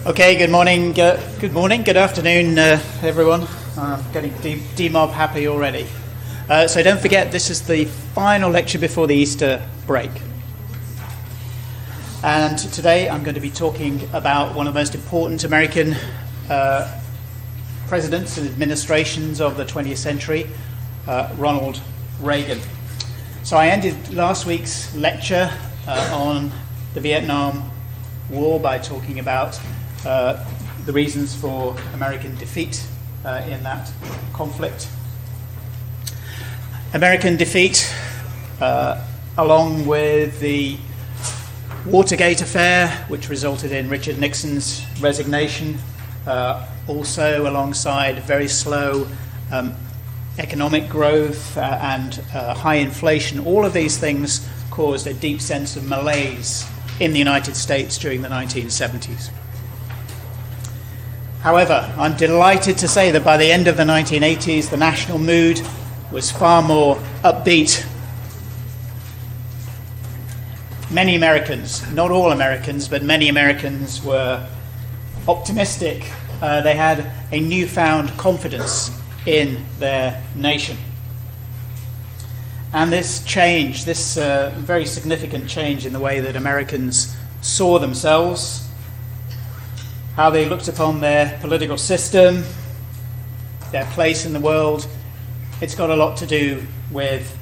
Okay, good morning, good afternoon, everyone. I'm getting DMOB happy already. So don't forget, this is the final lecture before the Easter break. And today I'm going to be talking about one of the most important American presidents and administrations of the 20th century, Ronald Reagan. So I ended last week's lecture on the Vietnam War by talking about the reasons for American defeat in that conflict. American defeat, along with the Watergate affair, which resulted in Richard Nixon's resignation, also alongside very slow economic growth and high inflation, all of these things caused a deep sense of malaise in the United States during the 1970s. However, I'm delighted to say that by the end of the 1980s, the national mood was far more upbeat. Many Americans, not all Americans, but many Americans were optimistic. They had a newfound confidence in their nation. And this change, this very significant change in the way that Americans saw themselves, how they looked upon their political system, their place in the world, it's got a lot to do with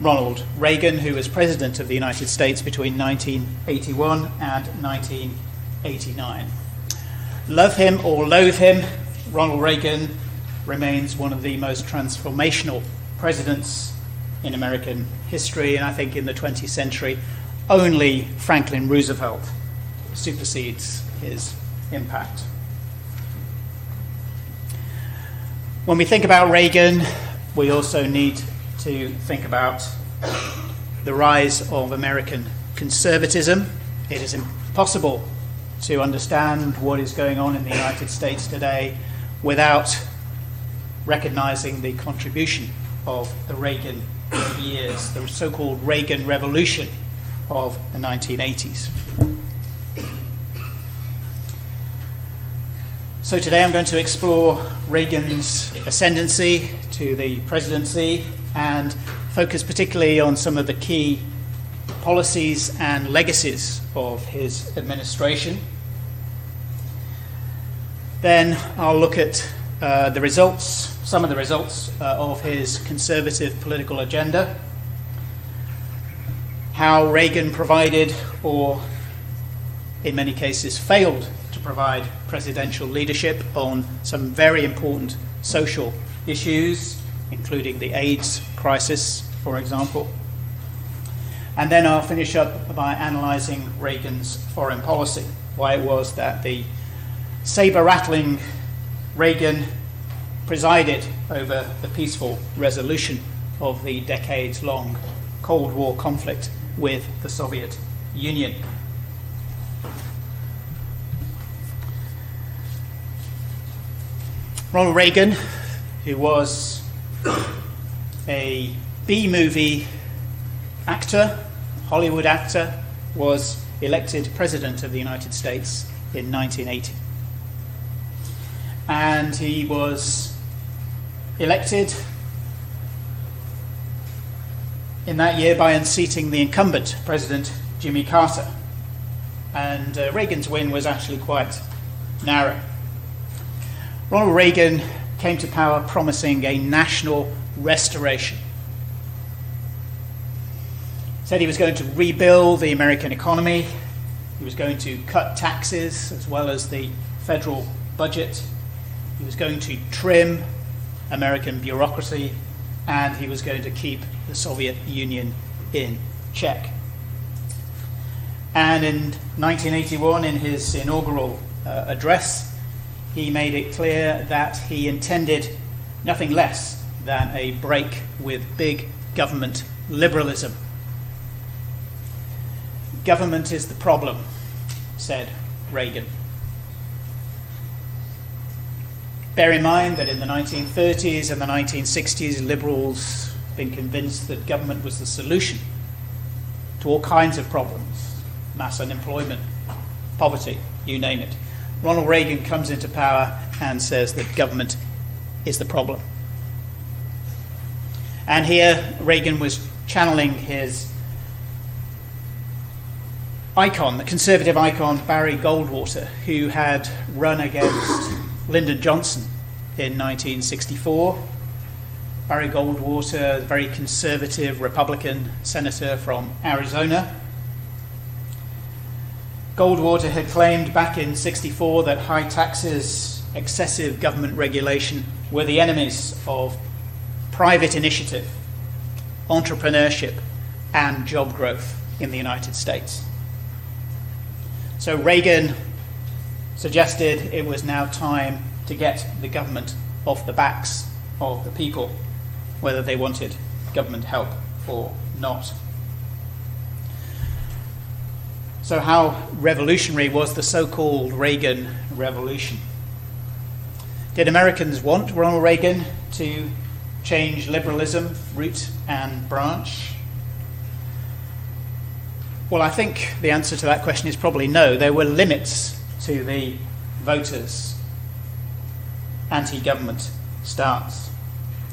Ronald Reagan, who was President of the United States between 1981 and 1989. Love him or loathe him, Ronald Reagan remains one of the most transformational presidents in American history, and I think in the 20th century, only Franklin Roosevelt supersedes his impact. When we think about Reagan, we also need to think about the rise of American conservatism. It is impossible to understand what is going on in the United States today without recognizing the contribution of the Reagan years, the so-called Reagan Revolution of the 1980s. So today I'm going to explore Reagan's ascendancy to the presidency and focus particularly on some of the key policies and legacies of his administration. Then I'll look at the results, some of the results of his conservative political agenda, how Reagan provided, or in many cases failed to provide, presidential leadership on some very important social issues, including the AIDS crisis, for example. And then I'll finish up by analysing Reagan's foreign policy, why it was that the saber-rattling Reagan presided over the peaceful resolution of the decades-long Cold War conflict with the Soviet Union. Ronald Reagan, who was a B-movie actor, Hollywood actor, was elected President of the United States in 1980. And he was elected in that year by unseating the incumbent President Jimmy Carter. And Reagan's win was actually quite narrow. Ronald Reagan came to power promising a national restoration. He said he was going to rebuild the American economy, he was going to cut taxes as well as the federal budget, he was going to trim American bureaucracy, and he was going to keep the Soviet Union in check. And in 1981, in his inaugural address, he made it clear that he intended nothing less than a break with big government liberalism. Government is the problem, said Reagan. Bear in mind that in the 1930s and the 1960s, liberals had been convinced that government was the solution to all kinds of problems, mass unemployment, poverty, you name it. Ronald Reagan comes into power and says that government is the problem. And here Reagan was channeling his icon, the conservative icon Barry Goldwater, who had run against Lyndon Johnson in 1964. Barry Goldwater, the very conservative Republican senator from Arizona. Goldwater had claimed back in '64 that high taxes, excessive government regulation were the enemies of private initiative, entrepreneurship, and job growth in the United States. So Reagan suggested it was now time to get the government off the backs of the people, whether they wanted government help or not. So how revolutionary was the so-called Reagan Revolution? Did Americans want Ronald Reagan to change liberalism, root and branch? Well, I think the answer to that question is probably no. There were limits to the voters' anti-government stance.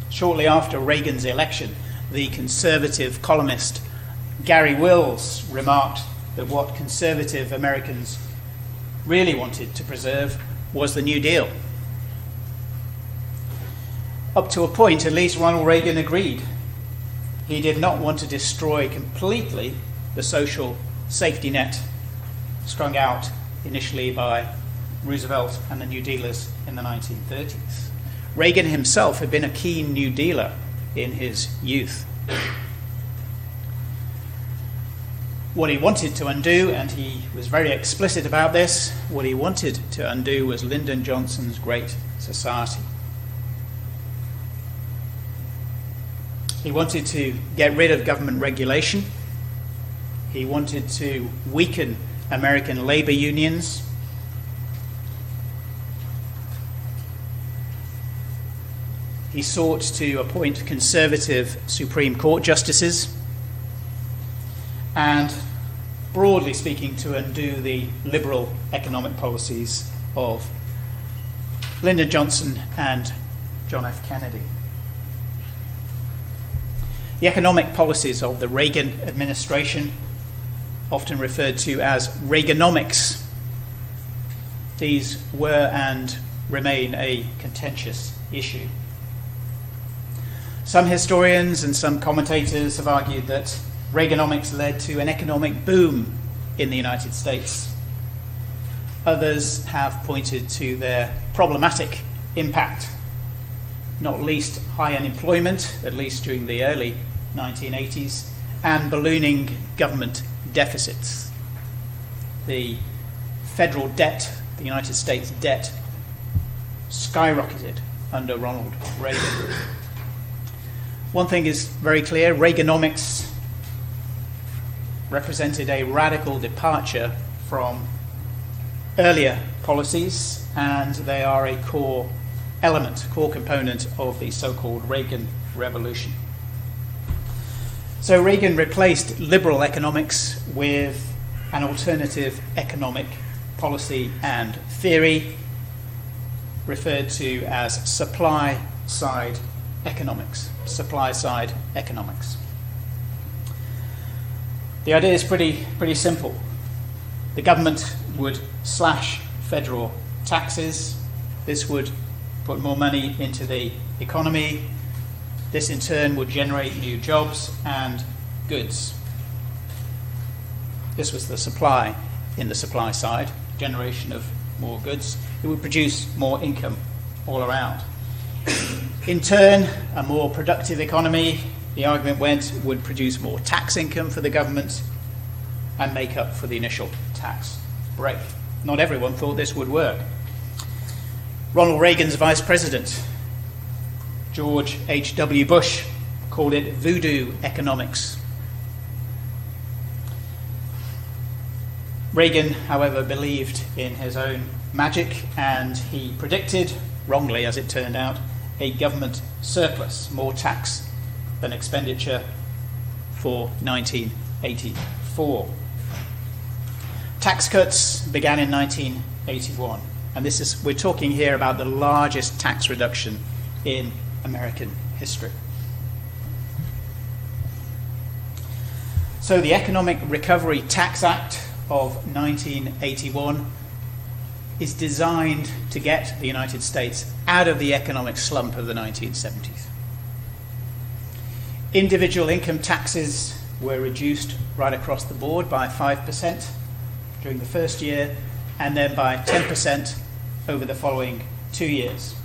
Shortly after Reagan's election, the conservative columnist Gary Wills remarked that what conservative Americans really wanted to preserve was the New Deal. Up to a point, at least, Ronald Reagan agreed. He did not want to destroy completely the social safety net strung out initially by Roosevelt and the New Dealers in the 1930s. Reagan himself had been a keen New Dealer in his youth. What he wanted to undo, and he was very explicit about this, what he wanted to undo was Lyndon Johnson's Great Society. He wanted to get rid of government regulation. He wanted to weaken American labor unions. He sought to appoint conservative Supreme Court justices and, broadly speaking, to undo the liberal economic policies of Lyndon Johnson and John F. Kennedy. The economic policies of the Reagan administration, often referred to as Reaganomics, these were and remain a contentious issue. Some historians and some commentators have argued that Reaganomics led to an economic boom in the United States. Others have pointed to their problematic impact, not least high unemployment, at least during the early 1980s, and ballooning government deficits. The federal debt, the United States debt, skyrocketed under Ronald Reagan. One thing is very clear: Reaganomics represented a radical departure from earlier policies, and they are a core component of the so-called Reagan Revolution. So Reagan replaced liberal economics with an alternative economic policy and theory referred to as supply-side economics. Supply-side economics. The idea is pretty simple. The government would slash federal taxes. This would put more money into the economy. This in turn would generate new jobs and goods. This was the supply in the supply side, generation of more goods. It would produce more income all around. In turn, a more productive economy, the argument went, would produce more tax income for the government and make up for the initial tax break. Not everyone thought this would work. Ronald Reagan's vice president, George H.W. Bush, called it voodoo economics. Reagan, however, believed in his own magic, and he predicted, wrongly as it turned out, a government surplus, more tax than expenditure, for 1984. Tax cuts began in 1981, and we're talking here about the largest tax reduction in American history. So the Economic Recovery Tax Act of 1981 is designed to get the United States out of the economic slump of the 1970s. Individual income taxes were reduced right across the board by 5% during the first year, and then by 10% over the following 2 years.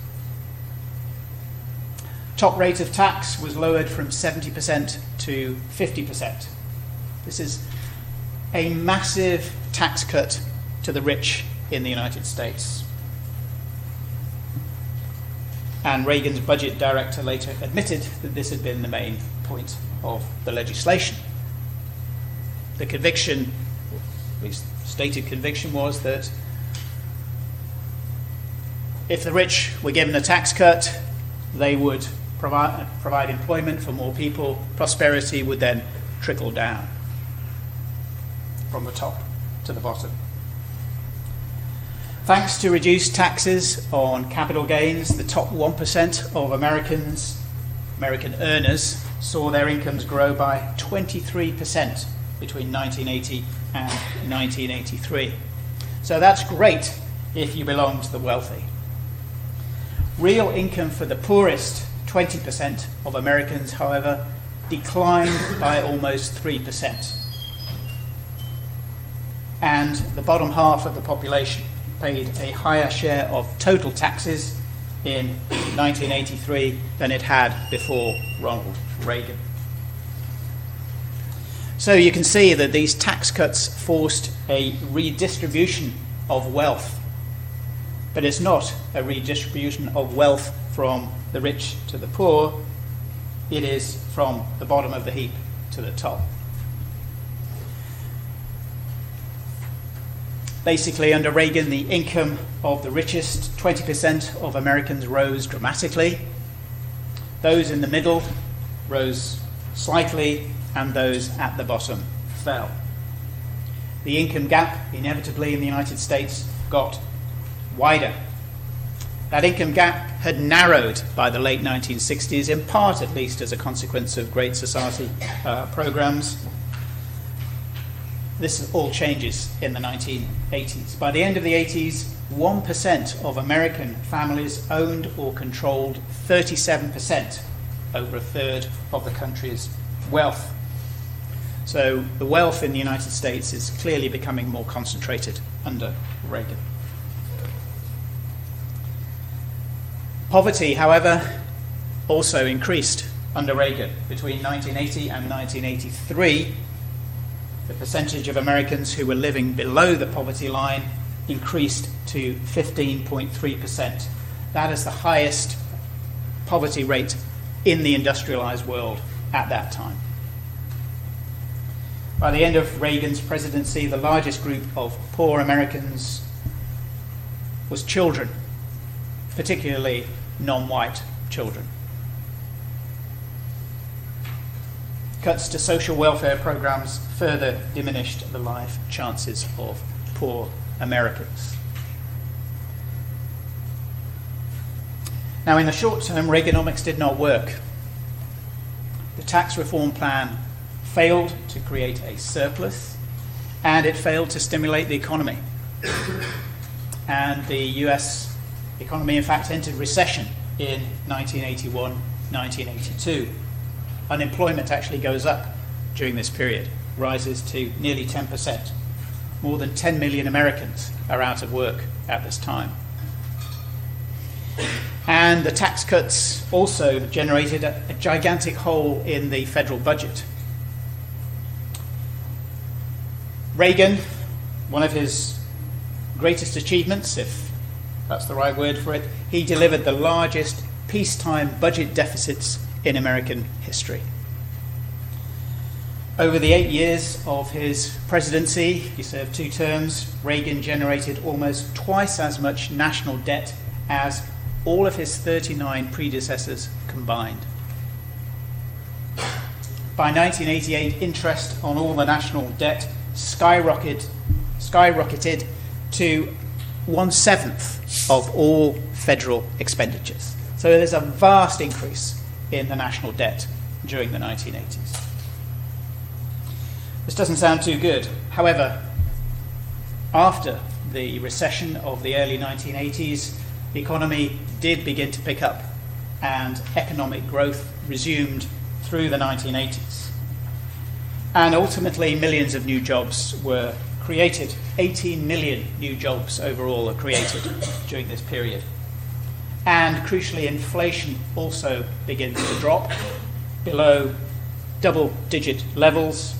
Top rate of tax was lowered from 70% to 50%. This is a massive tax cut to the rich in the United States. And Reagan's budget director later admitted that this had been the main point of the legislation. The conviction, at least stated conviction, was that if the rich were given a tax cut, they would provide employment for more people. Prosperity would then trickle down from the top to the bottom. Thanks to reduced taxes on capital gains, the top 1% of American earners, saw their incomes grow by 23% between 1980 and 1983. So that's great if you belong to the wealthy. Real income for the poorest 20% of Americans, however, declined by almost 3%. And the bottom half of the population paid a higher share of total taxes in 1983 than it had before Ronald Reagan. So you can see that these tax cuts forced a redistribution of wealth. But it's not a redistribution of wealth from the rich to the poor. It is from the bottom of the heap to the top. Basically, under Reagan, the income of the richest 20% of Americans rose dramatically. Those in the middle rose slightly, and those at the bottom fell. The income gap, inevitably, in the United States got wider. That income gap had narrowed by the late 1960s, in part at least as a consequence of Great Society programs. This all changes in the 1980s. By the end of the 80s, 1% of American families owned or controlled 37%, over a third of the country's wealth. So the wealth in the United States is clearly becoming more concentrated under Reagan. Poverty, however, also increased under Reagan. Between 1980 and 1983, the percentage of Americans who were living below the poverty line increased to 15.3%. That is the highest poverty rate in the industrialized world at that time. By the end of Reagan's presidency, the largest group of poor Americans was children, particularly non-white children. Cuts to social welfare programs further diminished the life chances of poor Americans. Now, in the short term, Reaganomics did not work. The tax reform plan failed to create a surplus, and it failed to stimulate the economy. And the US economy, in fact, entered recession in 1981, 1982. Unemployment actually goes up during this period, rises to nearly 10%. More than 10 million Americans are out of work at this time. And the tax cuts also generated a gigantic hole in the federal budget. Reagan, one of his greatest achievements, if that's the right word for it, he delivered the largest peacetime budget deficits in American history. Over the 8 years of his presidency, he served 2 terms, Reagan generated almost twice as much national debt as all of his 39 predecessors combined. By 1988, interest on all the national debt skyrocketed skyrocketed to 1/7 of all federal expenditures. So there's a vast increase in the national debt during the 1980s. This doesn't sound too good. However, after the recession of the early 1980s, the economy did begin to pick up and economic growth resumed through the 1980s. And ultimately, millions of new jobs were created. 18 million new jobs overall are created during this period. And crucially, inflation also begins to drop below double-digit levels,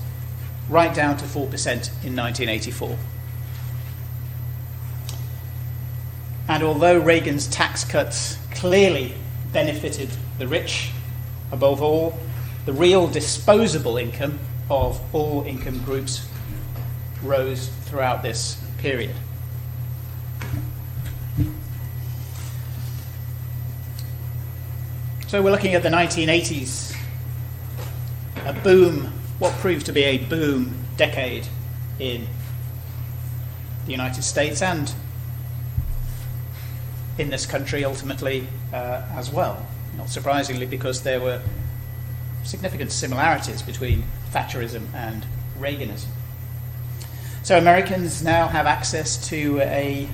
right down to 4% in 1984. And although Reagan's tax cuts clearly benefited the rich, above all, the real disposable income of all income groups rose throughout this period. So we're looking at the 1980s, a boom, what proved to be a boom decade in the United States and in this country ultimately as well. Not surprisingly, because there were significant similarities between Thatcherism and Reaganism. So Americans now have access to a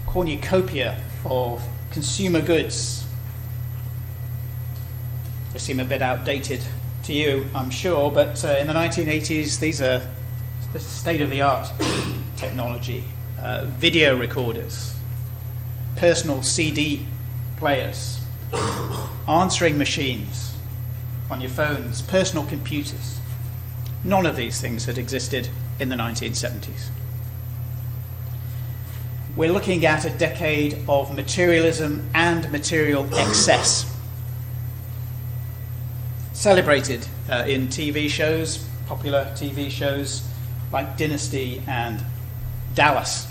cornucopia of consumer goods. They seem a bit outdated to you, I'm sure, but in the 1980s, these are the state-of-the-art technology. Video recorders, personal CD players, answering machines on your phones, personal computers. None of these things had existed in the 1970s. We're looking at a decade of materialism and material excess, celebrated in TV shows, popular TV shows like Dynasty and Dallas.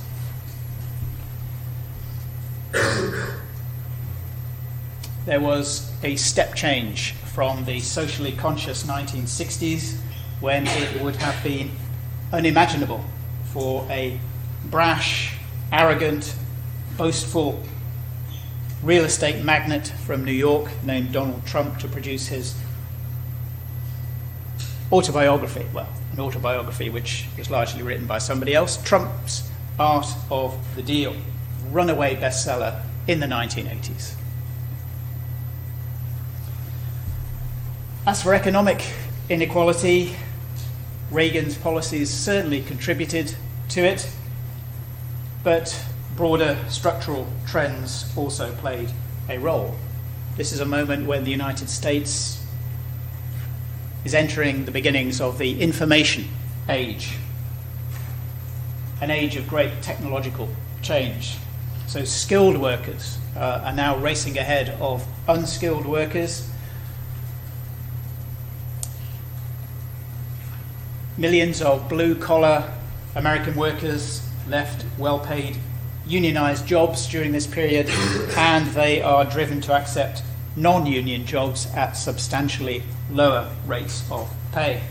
There was a step change from the socially conscious 1960s, when it would have been unimaginable for a brash, arrogant, boastful real estate magnate from New York named Donald Trump to produce his autobiography, well, an autobiography which was largely written by somebody else, Trump's Art of the Deal, runaway bestseller in the 1980s. As for economic inequality, Reagan's policies certainly contributed to it, but broader structural trends also played a role. This is a moment when the United States is entering the beginnings of the information age, an age of great technological change. So skilled workers are now racing ahead of unskilled workers. Millions of blue-collar American workers left well-paid unionized jobs during this period, and they are driven to accept non-union jobs at substantially lower rates of pay.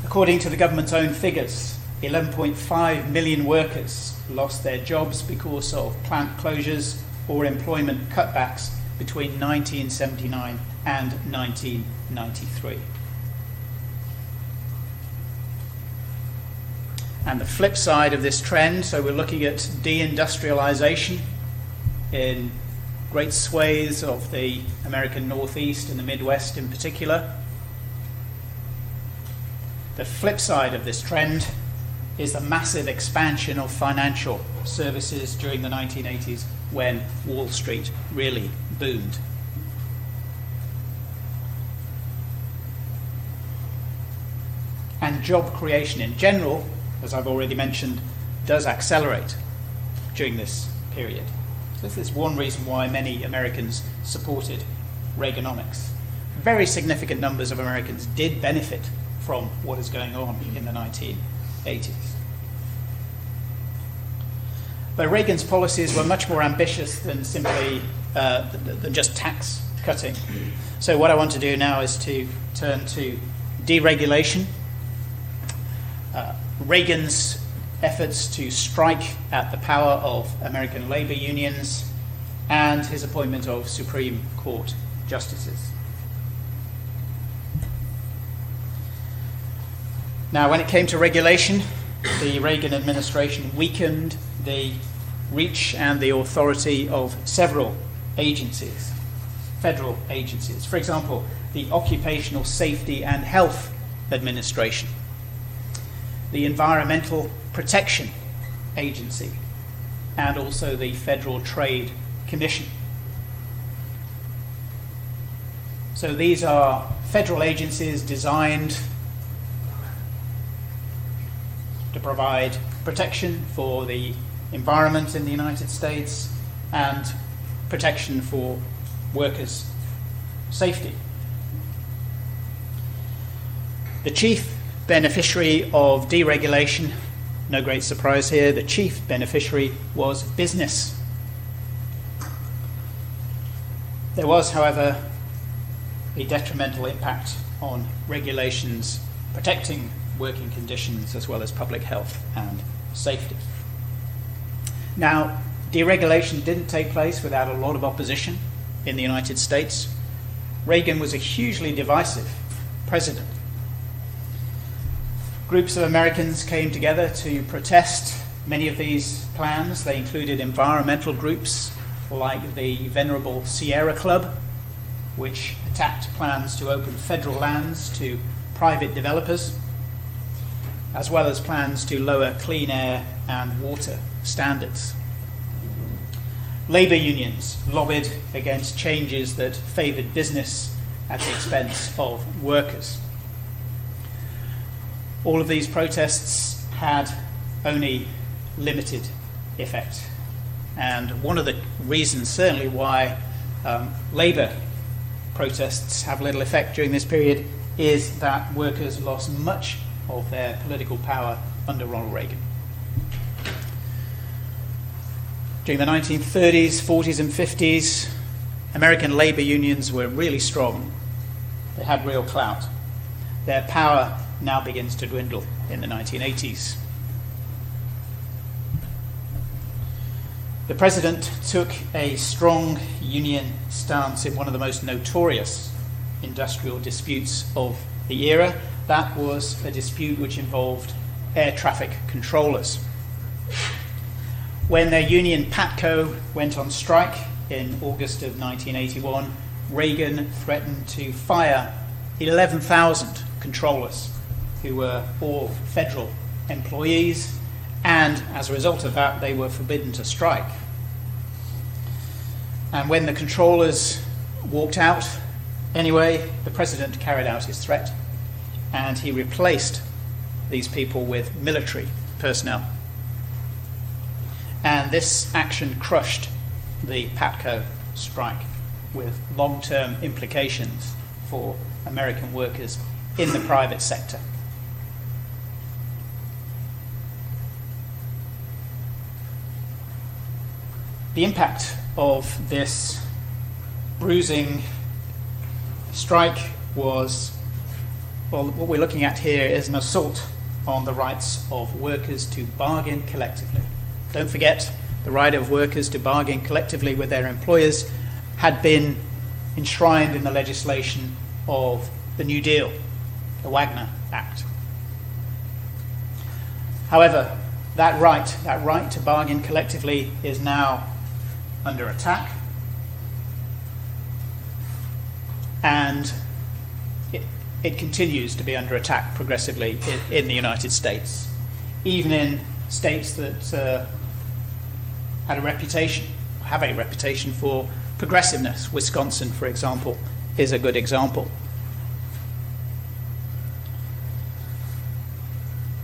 According to the government's own figures, 11.5 million workers lost their jobs because of plant closures or employment cutbacks between 1979 and 1993. And the flip side of this trend, so we're looking at deindustrialization in great swathes of the American Northeast and the Midwest in particular. The flip side of this trend is the massive expansion of financial services during the 1980s when Wall Street really boomed. And job creation in general, as I've already mentioned, does accelerate during this period. So this is one reason why many Americans supported Reaganomics. Very significant numbers of Americans did benefit from what is going on in the 1980s. But Reagan's policies were much more ambitious than simply than just tax cutting. So what I want to do now is to turn to deregulation, Reagan's efforts to strike at the power of American labor unions, and his appointment of Supreme Court justices. Now, when it came to regulation, the Reagan administration weakened the reach and the authority of several agencies, federal agencies. For example, the Occupational Safety and Health Administration, the Environmental Protection Agency, and also the Federal Trade Commission. So these are federal agencies designed to provide protection for the environment in the United States and protection for workers' safety. The chief beneficiary of deregulation, no great surprise here, the chief beneficiary was business. There was, however, a detrimental impact on regulations protecting working conditions as well as public health and safety. Now, deregulation didn't take place without a lot of opposition in the United States. Reagan was a hugely divisive president. Groups of Americans came together to protest many of these plans. They included environmental groups like the Venerable Sierra Club, which attacked plans to open federal lands to private developers, as well as plans to lower clean air and water standards. Labor unions lobbied against changes that favoured business at the expense of workers. All of these protests had only limited effect. And one of the reasons, certainly, why labour protests have little effect during this period is that workers lost much of their political power under Ronald Reagan. During the 1930s, 40s and 50s, American labour unions were really strong. They had real clout. Their power now begins to dwindle in the 1980s. The president took a strong union stance in one of the most notorious industrial disputes of the era. That was a dispute which involved air traffic controllers. When their union PATCO went on strike in August of 1981, Reagan threatened to fire 11,000 controllers who were all federal employees, and as a result of that, they were forbidden to strike. And when the controllers walked out anyway, the president carried out his threat, and he replaced these people with military personnel. And this action crushed the PATCO strike, with long-term implications for American workers in the private sector. The impact of this bruising strike was, well, what we're looking at here is an assault on the rights of workers to bargain collectively. Don't forget, the right of workers to bargain collectively with their employers had been enshrined in the legislation of the New Deal, the Wagner Act. However, that right to bargain collectively is now under attack, and it continues to be under attack progressively in the United States, even in states that have a reputation for progressiveness. Wisconsin, for example, is a good example.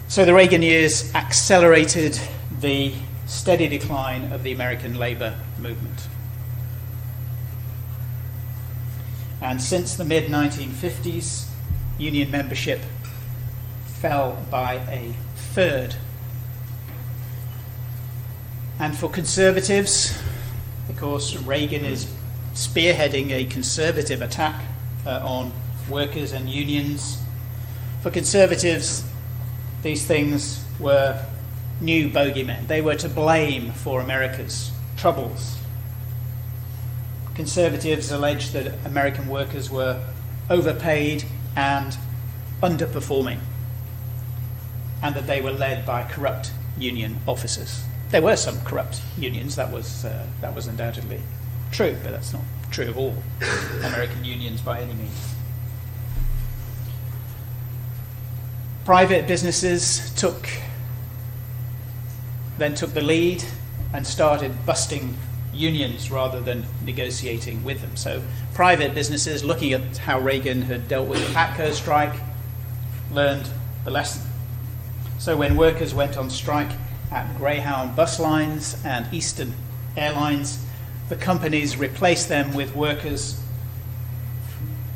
So the Reagan years accelerated the steady decline of the American labor movement. And since the mid-1950s, union membership fell by a third. And for conservatives, of course, Reagan is spearheading a conservative attack on workers and unions. For conservatives, these things were new bogeymen. They were to blame for America's troubles. Conservatives alleged that American workers were overpaid and underperforming, and that they were led by corrupt union officers. There were some corrupt unions, that was undoubtedly true, but that's not true of all American unions by any means. Private businesses then took the lead and started busting unions rather than negotiating with them. So private businesses, looking at how Reagan had dealt with the PATCO strike, learned the lesson. So when workers went on strike at Greyhound bus lines and Eastern Airlines, the companies replaced them with workers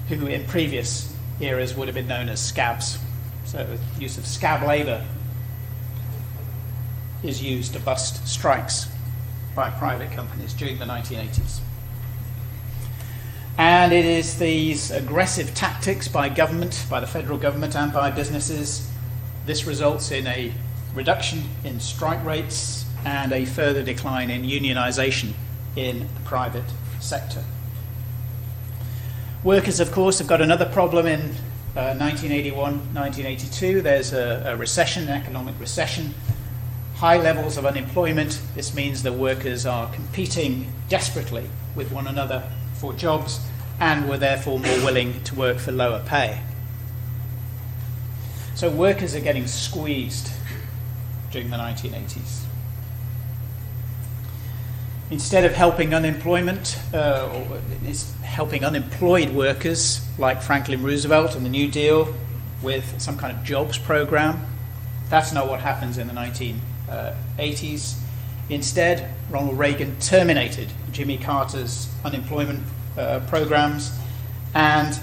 who in previous eras would have been known as scabs. So the use of scab labour is used to bust strikes by private companies during the 1980s. And it is these aggressive tactics by government, by the federal government and by businesses, this results in a reduction in strike rates and a further decline in unionisation in the private sector. Workers, of course, have got another problem in 1981, 1982. There's a recession, an economic recession. High levels of unemployment. This means that workers are competing desperately with one another for jobs and were therefore more willing to work for lower pay. So workers are getting squeezed during the 1980s. Instead of helping helping unemployed workers like Franklin Roosevelt and the New Deal with some kind of jobs program, that's not what happens in the 1980s. Instead, Ronald Reagan terminated Jimmy Carter's unemployment programs, and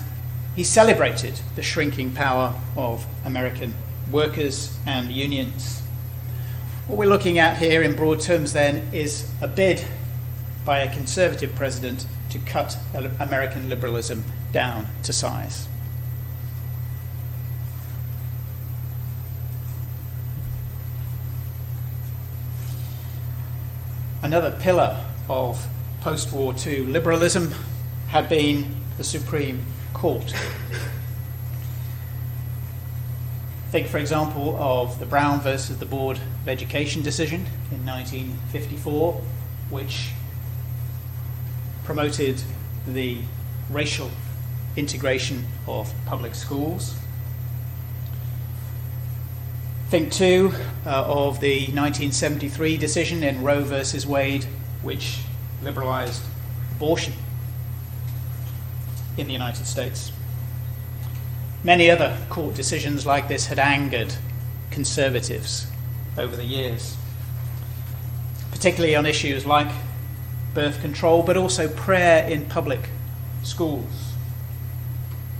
he celebrated the shrinking power of American workers and unions. What we're looking at here in broad terms then is a bid by a conservative president to cut American liberalism down to size. Another pillar of post-War II liberalism had been the Supreme Court. Think, for example, of the Brown versus the Board of Education decision in 1954, which promoted the racial integration of public schools. Think, too, of the 1973 decision in Roe versus Wade, which liberalized abortion in the United States. Many other court decisions like this had angered conservatives over the years, particularly on issues like birth control, but also prayer in public schools.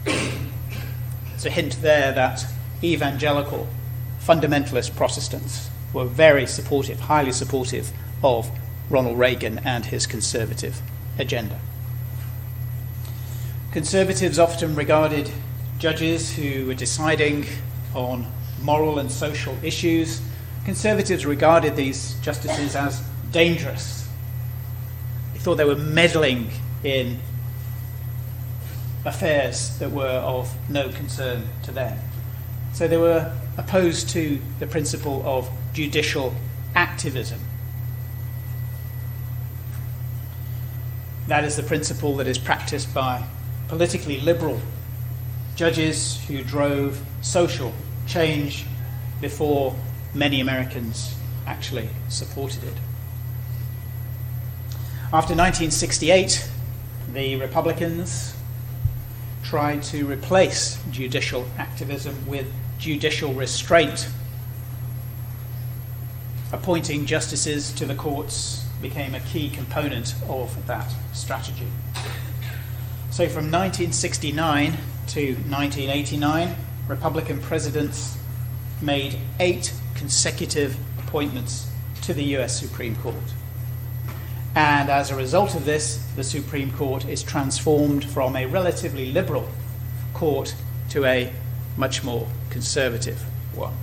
There's a hint there that evangelical fundamentalist Protestants were very supportive, highly supportive of Ronald Reagan and his conservative agenda. Conservatives often regarded judges who were deciding on moral and social issues. Conservatives regarded these justices as dangerous. They thought they were meddling in affairs that were of no concern to them. So they were opposed to the principle of judicial activism. That is the principle that is practiced by politically liberal judges who drove social change before many Americans actually supported it. After 1968, the Republicans tried to replace judicial activism with judicial restraint. Appointing justices to the courts became a key component of that strategy. So from 1969 to 1989, Republican presidents made 8 consecutive appointments to the US Supreme Court. And as a result of this, the Supreme Court is transformed from a relatively liberal court to a much more conservative one.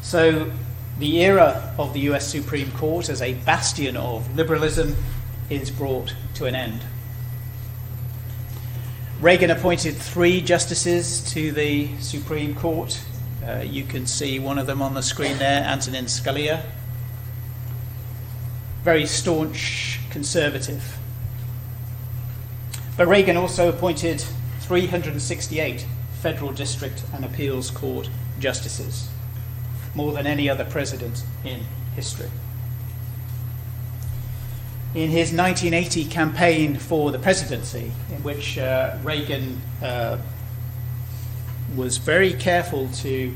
So the era of the US Supreme Court as a bastion of liberalism is brought to an end. Reagan appointed 3 justices to the Supreme Court. You can see one of them on the screen there, Antonin Scalia. Very staunch conservative. But Reagan also appointed 368 federal district and appeals court justices, more than any other president in history. In his 1980 campaign for the presidency, in which Reagan was very careful to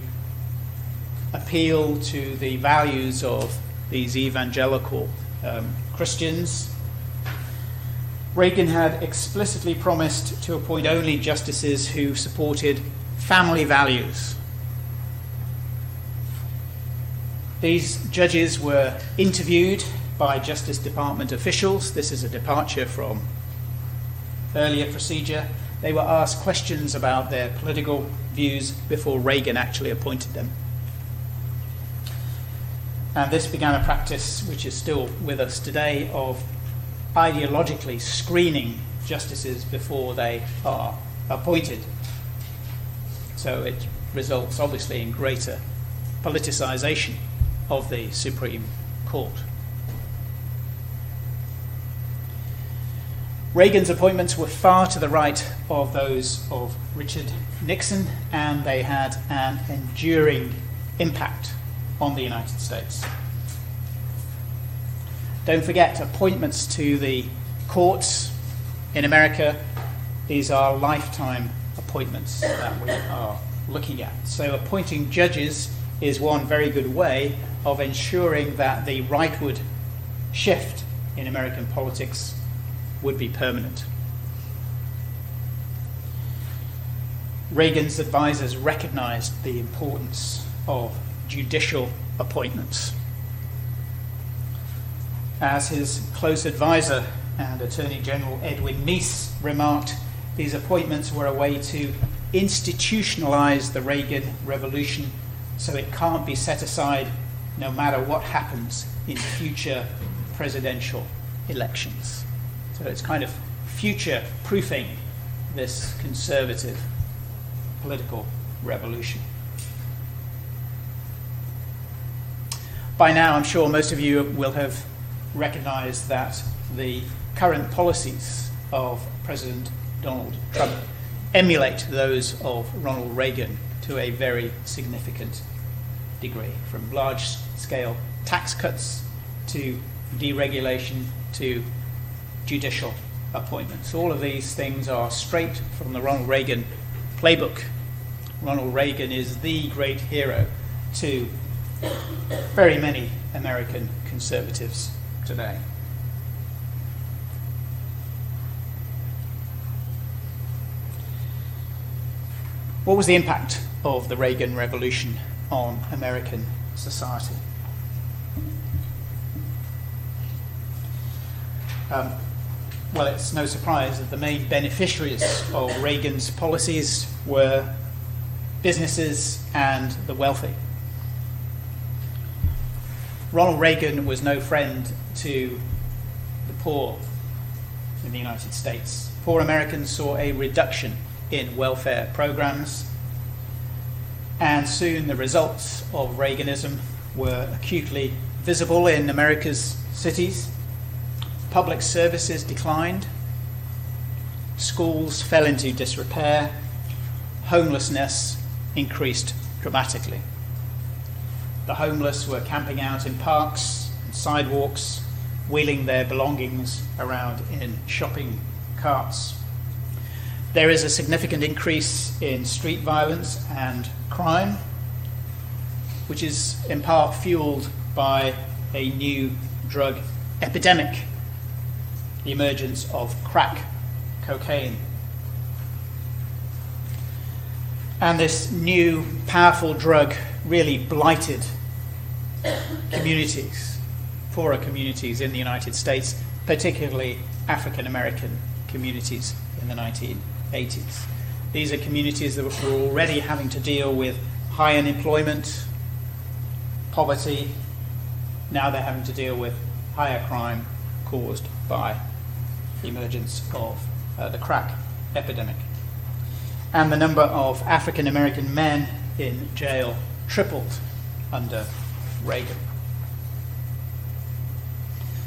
appeal to the values of these evangelical Christians, Reagan had explicitly promised to appoint only justices who supported family values. These judges were interviewed by Justice Department officials. This is a departure from earlier procedure. They were asked questions about their political views before Reagan actually appointed them. And this began a practice which is still with us today of ideologically screening justices before they are appointed. So it results obviously in greater politicization of the Supreme Court. Reagan's appointments were far to the right of those of Richard Nixon, and they had an enduring impact on the United States. Don't forget, appointments to the courts in America, these are lifetime appointments that we are looking at. So appointing judges is one very good way of ensuring that the rightward shift in American politics would be permanent. Reagan's advisors recognized the importance of judicial appointments. As his close advisor and Attorney General Edwin Meese remarked, these appointments were a way to institutionalize the Reagan Revolution so it can't be set aside no matter what happens in future presidential elections. So it's kind of future-proofing this conservative political revolution. By now, I'm sure most of you will have recognized that the current policies of President Donald Trump emulate those of Ronald Reagan to a very significant degree, from large-scale tax cuts to deregulation to judicial appointments. All of these things are straight from the Ronald Reagan playbook. Ronald Reagan is the great hero to very many American conservatives today. What was the impact of the Reagan Revolution on American society? Well, it's no surprise that the main beneficiaries of Reagan's policies were businesses and the wealthy. Ronald Reagan was no friend to the poor in the United States. Poor Americans saw a reduction in welfare programs, and soon the results of Reaganism were acutely visible in America's cities. Public services declined, schools fell into disrepair, homelessness increased dramatically. The homeless were camping out in parks and sidewalks, wheeling their belongings around in shopping carts. There is a significant increase in street violence and crime, which is in part fueled by a new drug epidemic, the emergence of crack cocaine. And this new powerful drug really blighted communities, poorer communities in the United States, particularly African American communities in the 1980s. These are communities that were already having to deal with high unemployment, poverty. Now they're having to deal with higher crime caused by the emergence of the crack epidemic. And the number of African American men in jail tripled under Reagan.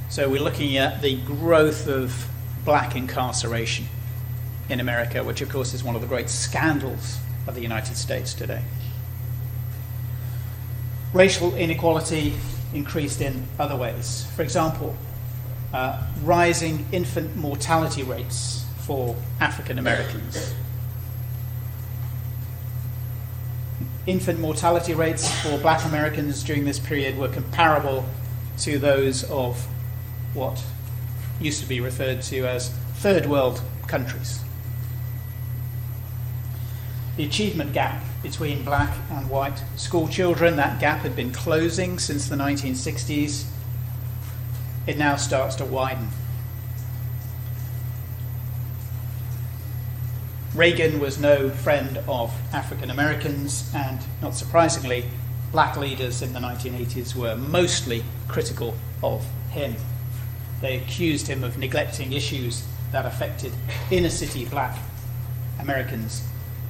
So we're looking at the growth of black incarceration in America, which of course is one of the great scandals of the United States today. Racial inequality increased in other ways. For example, rising infant mortality rates for African Americans. Infant mortality rates for black Americans during this period were comparable to those of what used to be referred to as third world countries. The achievement gap between black and white school children, that gap had been closing since the 1960s. It now starts to widen. Reagan was no friend of African Americans, and not surprisingly, black leaders in the 1980s were mostly critical of him. They accused him of neglecting issues that affected inner city black Americans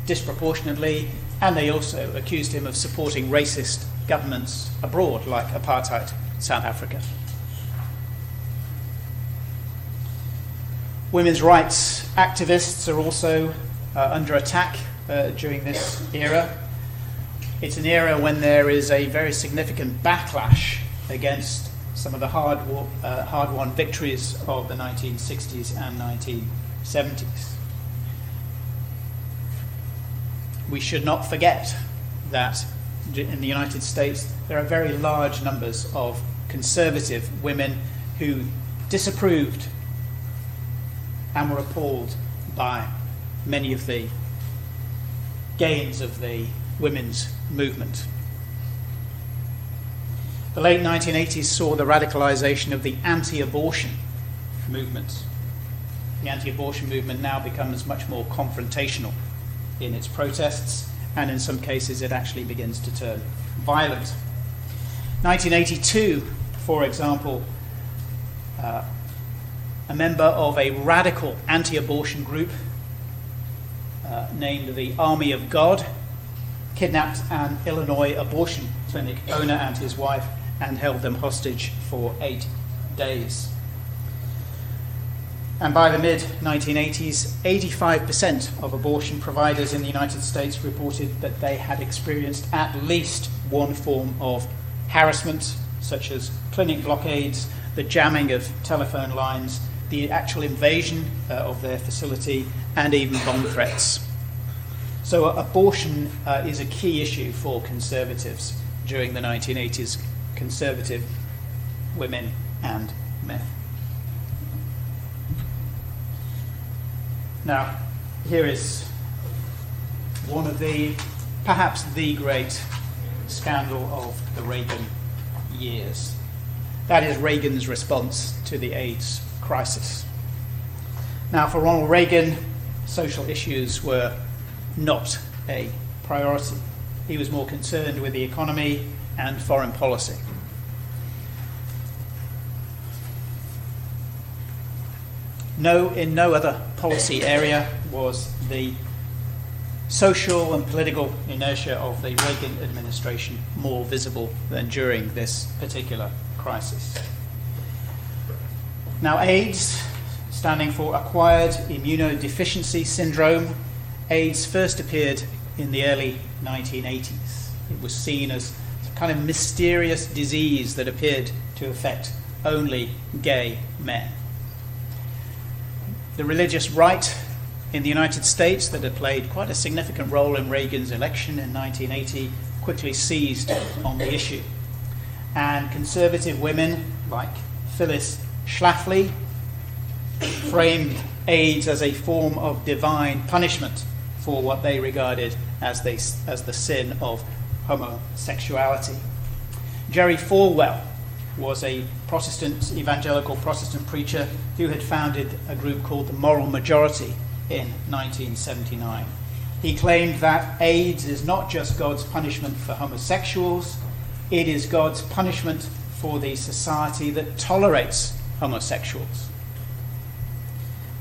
disproportionately, and they also accused him of supporting racist governments abroad, like apartheid South Africa. Women's rights activists are also under attack during this era. It's an era when there is a very significant backlash against some of the hard-won victories of the 1960s and 1970s. We should not forget that in the United States there are very large numbers of conservative women who disapproved and were appalled by many of the gains of the women's movement. The late 1980s saw the radicalization of the anti-abortion movement. The anti-abortion movement now becomes much more confrontational in its protests, and in some cases it actually begins to turn violent. 1982, for example, a member of a radical anti-abortion group named the Army of God kidnapped an Illinois abortion clinic owner and his wife and held them hostage for 8 days. And by the mid-1980s, 85% of abortion providers in the United States reported that they had experienced at least one form of harassment, such as clinic blockades, the jamming of telephone lines, the actual invasion of their facility, and even bomb threats. So abortion is a key issue for conservatives during the 1980s, conservative women and men. Now, here is one of perhaps the great scandal of the Reagan years. That is Reagan's response to the AIDS crisis. Now, for Ronald Reagan, social issues were not a priority. He was more concerned with the economy and foreign policy. In no other policy area was the social and political inertia of the Reagan administration more visible than during this particular crisis. Now, AIDS, standing for Acquired Immunodeficiency Syndrome, AIDS first appeared in the early 1980s. It was seen as a kind of mysterious disease that appeared to affect only gay men. The religious right in the United States, that had played quite a significant role in Reagan's election in 1980, quickly seized on the issue. And conservative women like Phyllis Schlafly framed AIDS as a form of divine punishment for what they regarded as the sin of homosexuality. Jerry Falwell was a evangelical Protestant preacher who had founded a group called the Moral Majority in 1979. He claimed that AIDS is not just God's punishment for homosexuals, It is God's punishment for the society that tolerates homosexuals.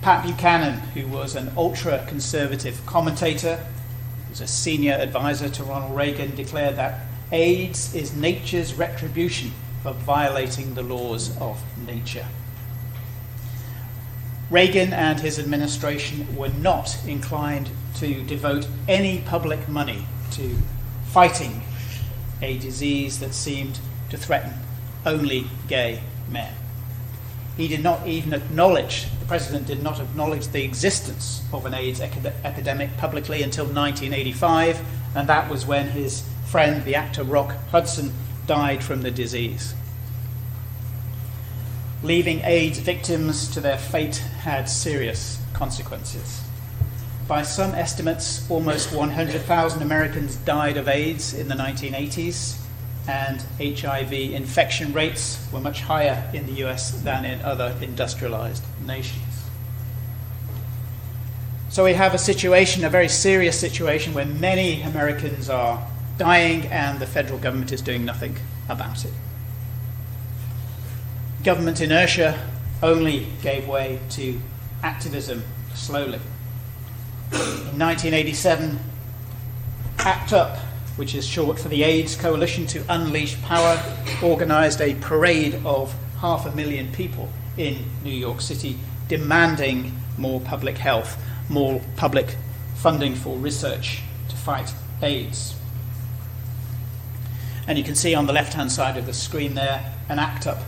Pat Buchanan, who was an ultra-conservative commentator, who was a senior advisor to Ronald Reagan, declared that AIDS is nature's retribution for violating the laws of nature. Reagan and his administration were not inclined to devote any public money to fighting a disease that seemed to threaten only gay men. He did not even acknowledge, the president did not acknowledge the existence of an AIDS epidemic publicly until 1985, and that was when his friend, the actor Rock Hudson, died from the disease. Leaving AIDS victims to their fate had serious consequences. By some estimates, almost 100,000 Americans died of AIDS in the 1980s, and HIV infection rates were much higher in the US than in other industrialized nations. So we have a situation, a very serious situation, where many Americans are dying and the federal government is doing nothing about it. Government inertia only gave way to activism slowly. In 1987, ACT UP, which is short for the AIDS Coalition to Unleash Power, organized a parade of 500,000 people in New York City demanding more public health, more public funding for research to fight AIDS. And you can see on the left-hand side of the screen there an ACT UP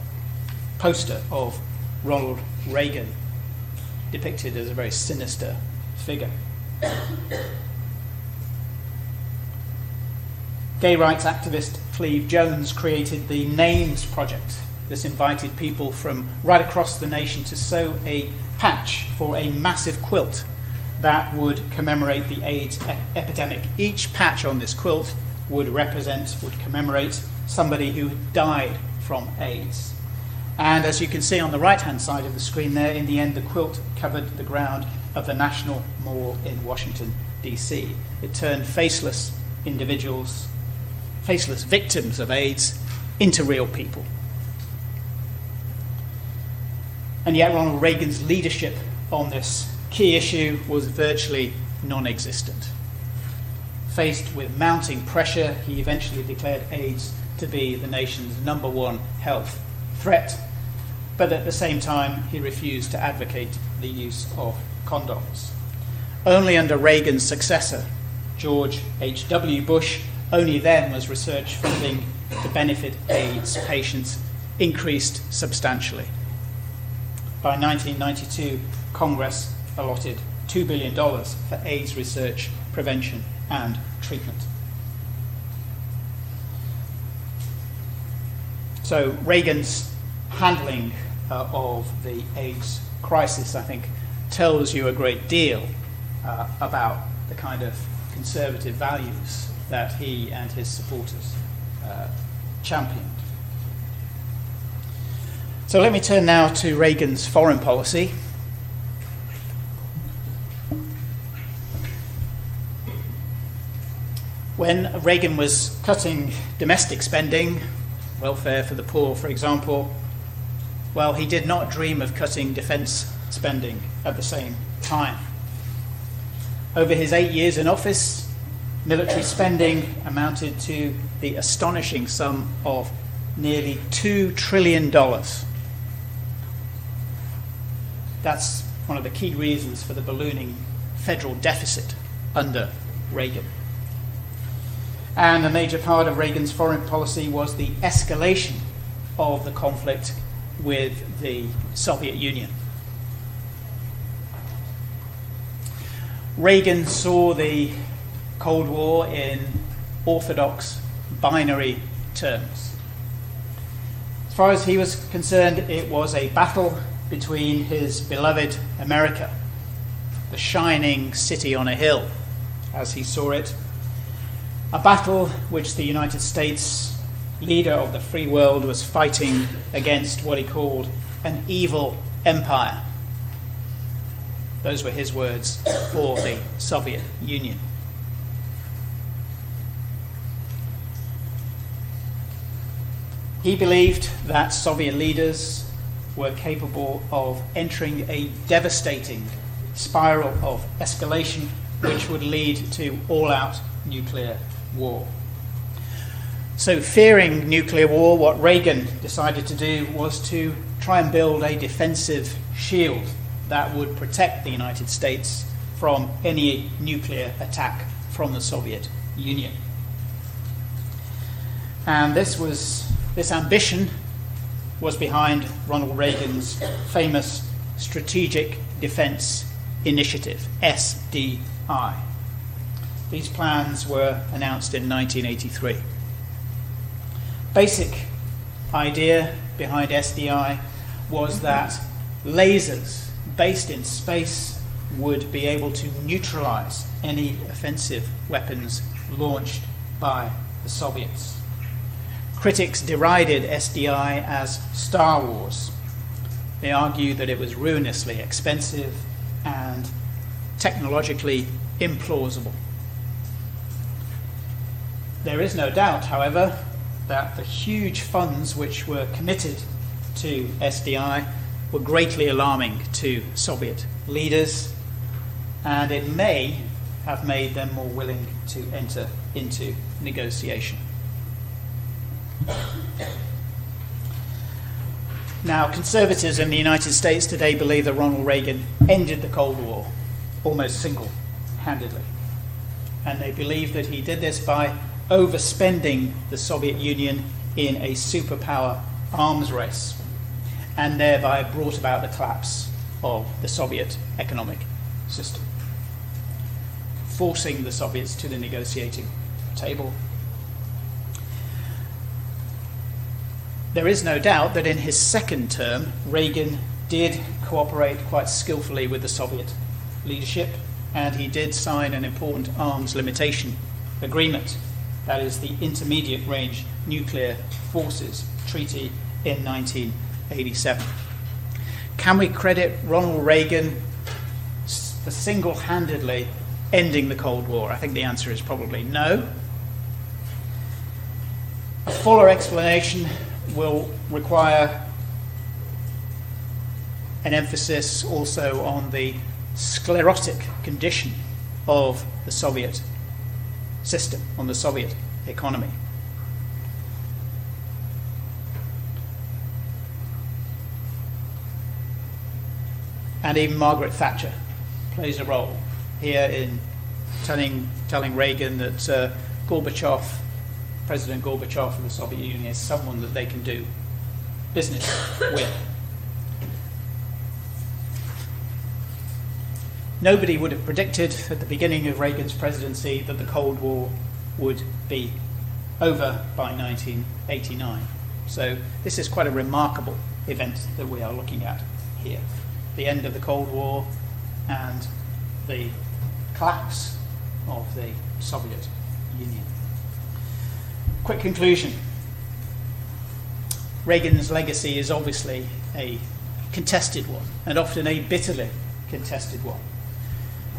poster of Ronald Reagan, depicted as a very sinister figure. Gay rights activist Cleve Jones created the Names Project. This invited people from right across the nation to sew a patch for a massive quilt that would commemorate the AIDS epidemic. Each patch on this quilt would commemorate somebody who died from AIDS. And as you can see on the right-hand side of the screen there, in the end, the quilt covered the ground of the National Mall in Washington, D.C. It turned faceless individuals, faceless victims of AIDS, into real people. And yet Ronald Reagan's leadership on this key issue was virtually non-existent. Faced with mounting pressure, he eventually declared AIDS to be the nation's #1 health threat, but at the same time he refused to advocate the use of condoms. Only under Reagan's successor, George H.W. Bush, only then was research funding to benefit AIDS patients increased substantially. By 1992, Congress allotted $2 billion for AIDS research, prevention, and treatment. So Reagan's handling of the AIDS crisis, I think, tells you a great deal about the kind of conservative values that he and his supporters championed. So let me turn now to Reagan's foreign policy. When Reagan was cutting domestic spending, welfare for the poor, for example, well, he did not dream of cutting defense spending at the same time. Over his 8 years in office, military spending amounted to the astonishing sum of nearly $2 trillion. That's one of the key reasons for the ballooning federal deficit under Reagan. And a major part of Reagan's foreign policy was the escalation of the conflict with the Soviet Union. Reagan saw the Cold War in orthodox binary terms. As far as he was concerned, it was a battle between his beloved America, the shining city on a hill, as he saw it, a battle which the United States, leader of the free world, was fighting against what he called an evil empire. Those were his words for the Soviet Union. He believed that Soviet leaders were capable of entering a devastating spiral of escalation which would lead to all-out nuclear war. So, fearing nuclear war, what Reagan decided to do was to try and build a defensive shield that would protect the United States from any nuclear attack from the Soviet Union. And this ambition was behind Ronald Reagan's famous Strategic Defense Initiative, SDI. These plans were announced in 1983. Basic idea behind SDI was that lasers based in space would be able to neutralize any offensive weapons launched by the Soviets. Critics derided SDI as Star Wars. They argued that it was ruinously expensive and technologically implausible. There is no doubt, however, that the huge funds which were committed to SDI were greatly alarming to Soviet leaders, and it may have made them more willing to enter into negotiation. Now, conservatives in the United States today believe that Ronald Reagan ended the Cold War almost single-handedly, and they believe that he did this by overspending the Soviet Union in a superpower arms race, and thereby brought about the collapse of the Soviet economic system, forcing the Soviets to the negotiating table. There is no doubt that in his second term, Reagan did cooperate quite skillfully with the Soviet leadership, and he did sign an important arms limitation agreement, that is the Intermediate Range Nuclear Forces Treaty in 1987. Can we credit Ronald Reagan for single-handedly ending the Cold War? I think the answer is probably no. A fuller explanation will require an emphasis also on the sclerotic condition of the Soviet system, on the Soviet economy. And even Margaret Thatcher plays a role here in telling Reagan that President Gorbachev of the Soviet Union is someone that they can do business with. Nobody would have predicted at the beginning of Reagan's presidency that the Cold War would be over by 1989. So this is quite a remarkable event that we are looking at here. The end of the Cold War and the collapse of the Soviet Union. Quick conclusion. Reagan's legacy is obviously a contested one, and often a bitterly contested one.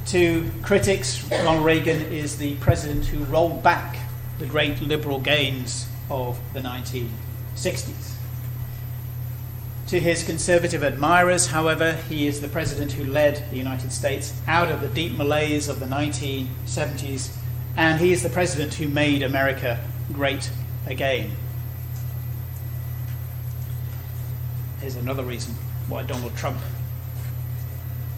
To critics, Ronald Reagan is the president who rolled back the great liberal gains of the 1960s. To his conservative admirers, however, he is the president who led the United States out of the deep malaise of the 1970s, and he is the president who made America great again. Here's another reason why Donald Trump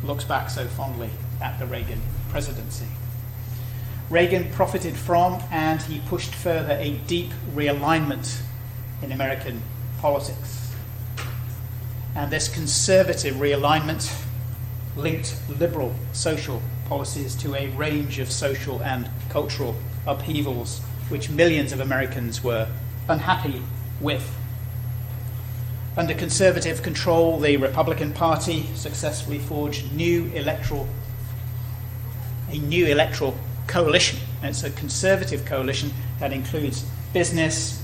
looks back so fondly at the Reagan presidency. Reagan profited from and he pushed further a deep realignment in American politics. And this conservative realignment linked liberal social policies to a range of social and cultural upheavals which millions of Americans were unhappy with. Under conservative control, the Republican Party successfully forged a new electoral coalition. And it's a conservative coalition that includes business,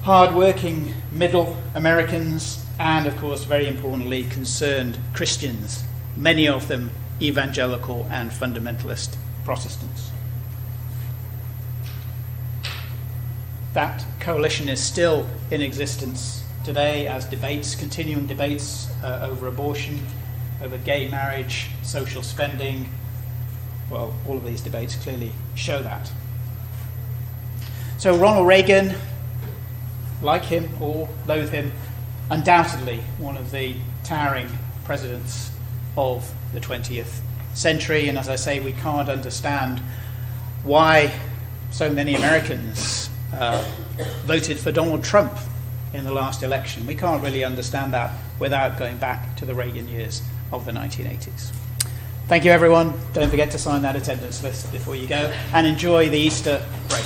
hard-working middle Americans, and of course, very importantly, concerned Christians, many of them evangelical and fundamentalist Protestants. That coalition is still in existence today as continuing debates over abortion, over gay marriage, social spending. Well, all of these debates clearly show that. So Ronald Reagan, like him or loathe him, undoubtedly one of the towering presidents of the 20th century. And as I say, we can't understand why so many Americans voted for Donald Trump in the last election. We can't really understand that without going back to the Reagan years of the 1980s. Thank you, everyone. Don't forget to sign that attendance list before you go, and enjoy the Easter break.